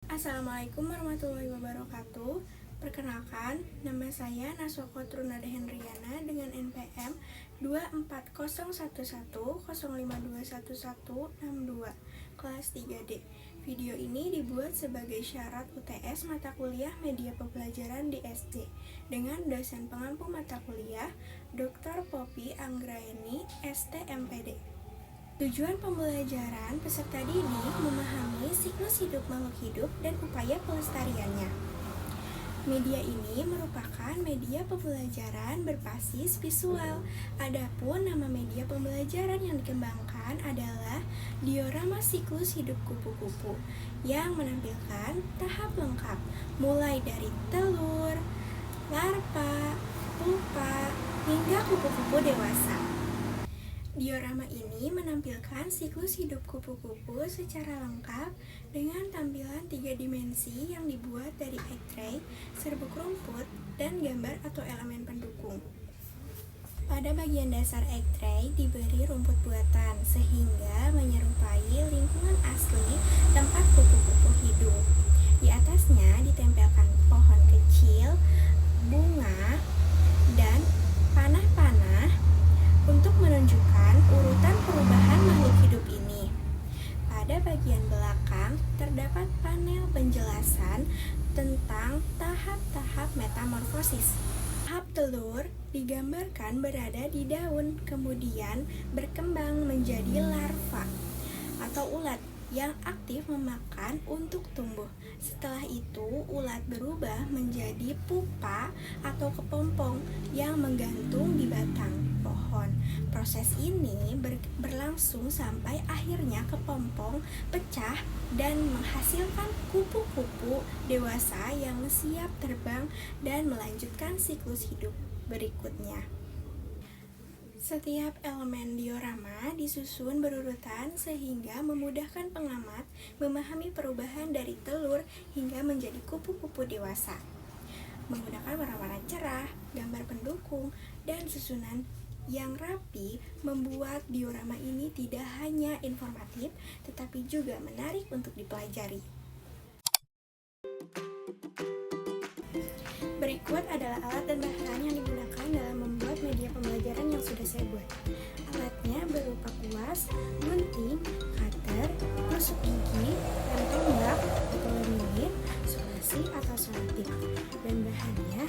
Assalamualaikum warahmatullahi wabarakatuh. Perkenalkan, nama saya Naswa Kotrunada Hendriana dengan NPM 2401105211162 kelas 3D. Video ini dibuat sebagai syarat UTS mata kuliah media pembelajaran di SD dengan dosen pengampu mata kuliah Dr. Poppy Anggraeni, STMPD. Tujuan pembelajaran peserta didik memahami siklus hidup makhluk hidup dan upaya pelestariannya. Media ini merupakan media pembelajaran berbasis visual. Adapun nama media pembelajaran yang dikembangkan adalah diorama siklus hidup kupu-kupu yang menampilkan tahap lengkap mulai dari telur, larva, pupa, hingga kupu-kupu dewasa. Diorama ini menampilkan siklus hidup kupu-kupu secara lengkap dengan tampilan 3 dimensi yang dibuat dari egg tray, serbuk rumput, dan gambar atau elemen pendukung. Pada bagian dasar egg tray diberi rumput buatan sehingga menyerupai lingkungan asli tempat kupu-kupu hidup. Di atasnya ditempelkan pohon kecil, bunga, dan panah-panah untuk menunjukkan urutan perubahan makhluk hidup ini. Pada bagian belakang terdapat panel penjelasan tentang tahap-tahap metamorfosis. Tahap telur digambarkan berada di daun, kemudian berkembang menjadi larva atau ulat yang aktif memakan untuk tumbuh. Setelah itu, ulat berubah menjadi pupa atau kepompong yang menggantung di batang pohon. Proses ini berlangsung sampai akhirnya kepompong pecah dan menghasilkan kupu-kupu dewasa yang siap terbang dan melanjutkan siklus hidup berikutnya. Setiap elemen diorama disusun berurutan sehingga memudahkan pengamat memahami perubahan dari telur hingga menjadi kupu-kupu dewasa. Menggunakan warna-warna cerah, gambar pendukung, dan susunan yang rapi membuat diorama ini tidak hanya informatif tetapi juga menarik untuk dipelajari. Berikut adalah alat dan bahan yang digunakan dalam membuat media pembelajaran yang sudah saya buat. Alatnya berupa kuas, gunting, cutter, tusuk gigi, lem tembak atau laminate, spasi atau selotip. Dan bahannya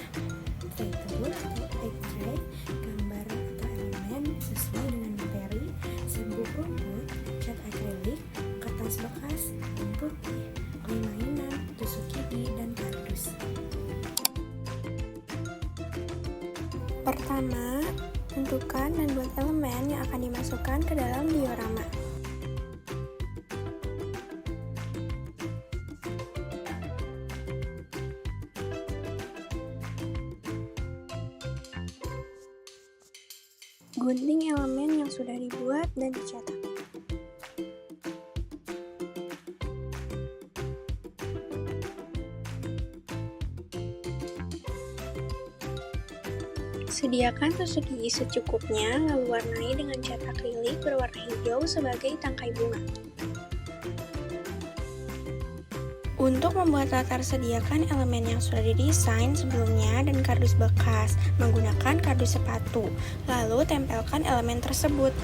tray telur atau egg tray, gambar atau elemen sesuai dengan materi, serbuk rumput, cat akrilik, kertas bekas, lem putih, lem mainan, tusuk gigi, dan kardus. Pertama, tentukan dan buat elemen yang akan dimasukkan ke dalam diorama. Gunting elemen yang sudah dibuat dan dicetak. Sediakan tusuk gigi secukupnya, lalu warnai dengan cat akrilik berwarna hijau sebagai tangkai bunga. Untuk membuat latar, sediakan elemen yang sudah didesain sebelumnya dan kardus bekas menggunakan kardus sepatu, lalu tempelkan elemen tersebut.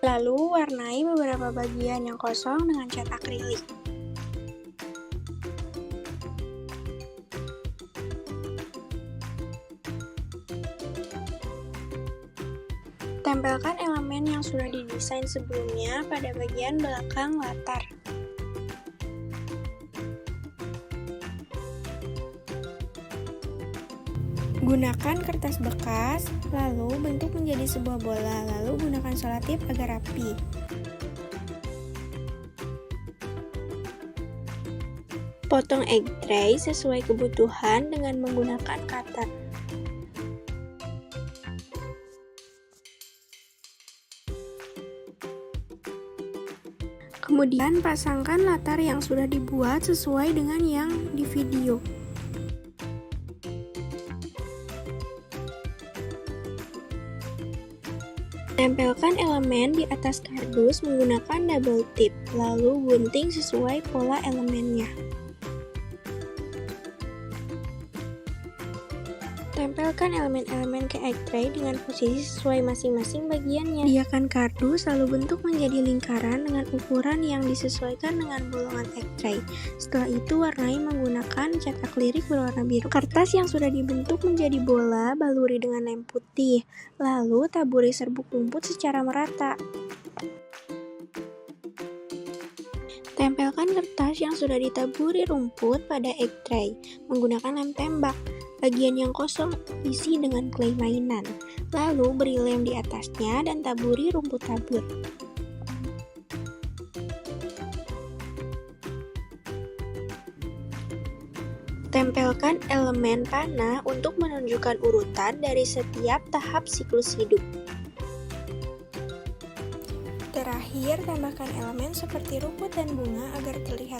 Lalu warnai beberapa bagian yang kosong dengan cat akrilik. Tempelkan elemen yang sudah didesain sebelumnya pada bagian belakang latar. Gunakan kertas bekas, lalu bentuk menjadi sebuah bola, lalu gunakan selotip agar rapi. Potong egg tray sesuai kebutuhan dengan menggunakan cutter. Kemudian pasangkan latar yang sudah dibuat sesuai dengan yang di video. Tempelkan elemen di atas kardus menggunakan double tip, lalu gunting sesuai pola elemennya. Tempelkan elemen-elemen ke egg tray dengan posisi sesuai masing-masing bagiannya. Sediakan kardus lalu bentuk menjadi lingkaran dengan ukuran yang disesuaikan dengan bolongan egg tray. Setelah itu warnai menggunakan cat akrilik berwarna biru. Kertas yang sudah dibentuk menjadi bola baluri dengan lem putih. Lalu taburi serbuk rumput secara merata. Tempelkan kertas yang sudah ditaburi rumput pada egg tray menggunakan lem tembak. Bagian yang kosong isi dengan clay mainan. Lalu beri lem di atasnya dan taburi rumput tabur. Tempelkan elemen panah untuk menunjukkan urutan dari setiap tahap siklus hidup. Terakhir, tambahkan elemen seperti rumput dan bunga agar terlihat